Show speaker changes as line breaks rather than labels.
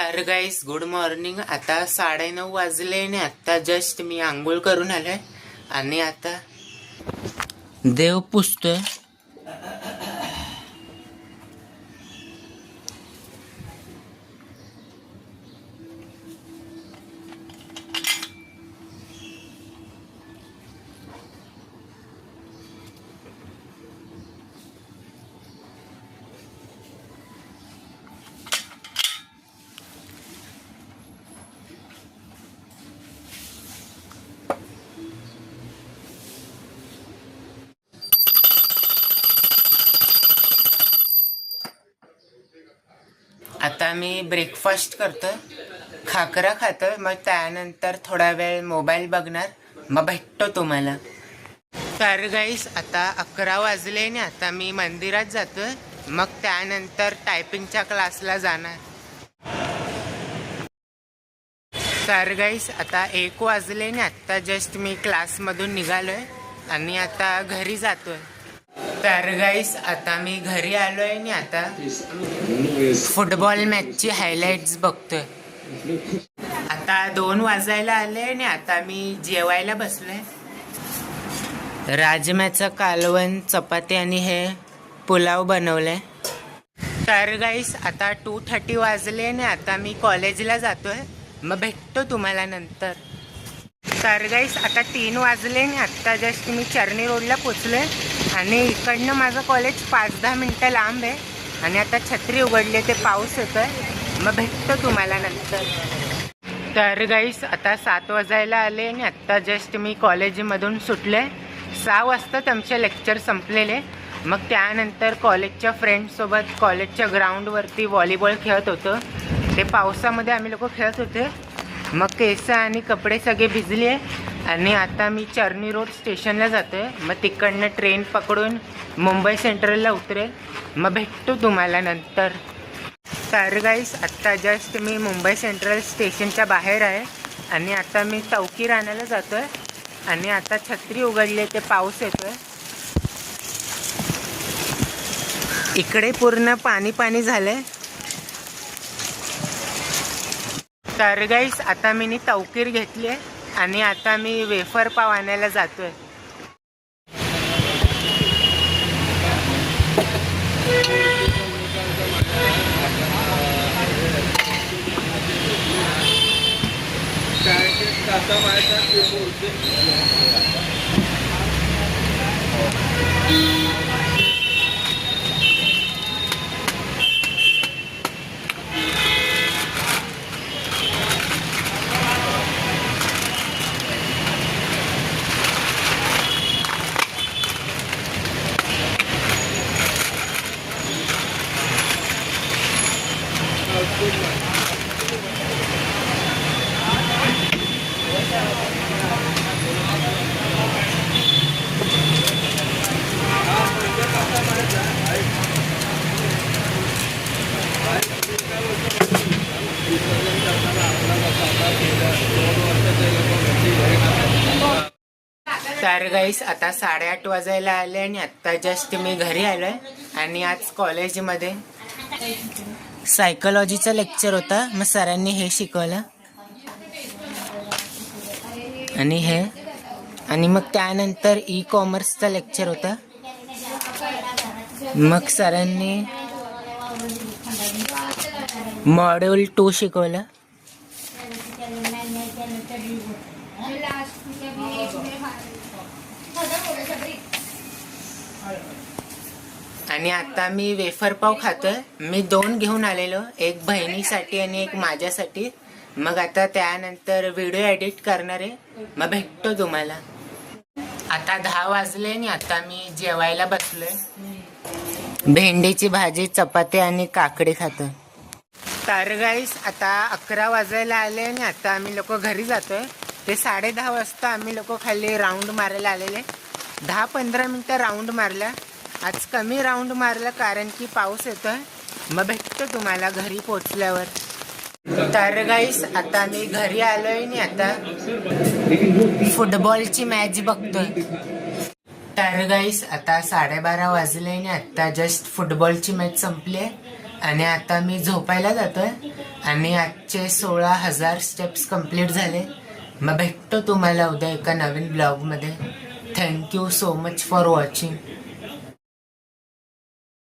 तर गाईस good morning. आता 9:30 वाजले आणि आता जस्ट मी आंघोळ करून आलोय आणि आता देव पुजतोय. आता मी ब्रेकफास्ट करतोय, खाकरा खातोय. मग त्यानंतर थोडा वेळ मोबाईल बघणार, मग भेटतो तुम्हाला. तर गाईस आता 11 वाजले आणि आता मी मंदिरात जातोय. मग त्यानंतर टायपिंगच्या क्लासला जाणार. तर गाईस आता 1 वाजले आणि आता जस्ट मी क्लासमधून निघालोय आणि आता घरी जातोय. तर गाईस आता मी घरी आलोय आणि आता फुटबॉल मॅचची हायलाइट्स बघतोय. आता 2 वाजायला आले आणि आता मी जेवायला बसलोय. राजम्याचं कालवण, चपाती आणि हे पुलाव बनवलंय. तर गाईस आता 2:30 वाजले आणि आता मी कॉलेजला जातोय. मग भेटतो तुम्हाला नंतर. तर गाईस आता 3 वाजले आणि आत्ता जस्ट मी चर्नी रोडला पोचलोय आणि इकडनं माझं कॉलेज 5-10 मिनटं लांब आहे आणि आता छत्री उघडली, ते पाऊस येतोय. मग भेटतो तुम्हाला नंतर. तर गाईस आता 7 वाजायला आले आणि आत्ता जस्ट मी कॉलेजमधून सुटले. 6 वाजता आमचे लेक्चर संपलेले. मग त्यानंतर कॉलेजच्या फ्रेंड्ससोबत कॉलेजच्या ग्राउंडवरती व्हॉलीबॉल खेळत होतो. ते पावसामध्ये आम्ही लोक खेळत होते. मग केस आणि कपडे सगळे भिजले आणि आता मी चर्नी रोड स्टेशनला जातोय. मग तिकडनं ट्रेन पकडून मुंबई सेंट्रलला उतरेल. मग भेटतो तुम्हाला नंतर. तर गाईस आत्ता जस्ट मी मुंबई सेंट्रल स्टेशनच्या बाहेर आहे आणि आता मी चौकी राहण्याला जातोय आणि आता छत्री उघडली, ते पाऊस येतोय. इकडे पूर्ण पाणी पाणी झालंय. तर गाईस आता मी तवकीर घेतली आहे आणि आता मी वेफर पाव आणायला जातोय. तर गाईस आता 8:30 वाजायला आले आणि आत्ता जस्ट मी घरी आलोय आणि आज कॉलेजमध्ये सायकोलॉजीचा लेक्चर होता. मग सरांनी हे शिकवलं आणि हे, आणि मग त्यानंतर ई-कॉमर्सचा लेक्चर होता. मग सरांनी मॉड्यूल 2 शिकवलं. आणि आता मी वेफर पाव खातोय. मी 2 घेऊन आलेलो, एक बहिणीसाठी आणि एक माझ्यासाठी. मग आता त्यानंतर व्हिडिओ एडिट करणार आहे. मग भेटतो तुम्हाला. आता 10 वाजले आणि आता मी जेवायला बसलोय. भेंडीची भाजी, चपाती आणि काकडी खातोय. तर गाईस आता 11 वाजायला आले आणि आता आम्ही लोक घरी जातोय. ते 10:30 वाजता आम्ही लोक खाली राऊंड मारायला आलेले. 10-15 मिनटं राऊंड मारला. आज कमी राऊंड मारला कारण की पाऊस येतोय. मग भेटतो तुम्हाला घरी पोचल्यावर. तर गाईस आता मी घरी आलोय आणि आता फुटबॉलची मॅच बघतोय. तर गाईस आता 12:30 वाजले आणि आता जस्ट फुटबॉलची मॅच संपली आणि आता मी झोपायला जातोय आणि आजचे 16,000 स्टेप्स कंप्लीट झाले. मग भेटतो तुम्हाला उद्या एका नवीन ब्लॉगमध्ये. Thank you so much for watching.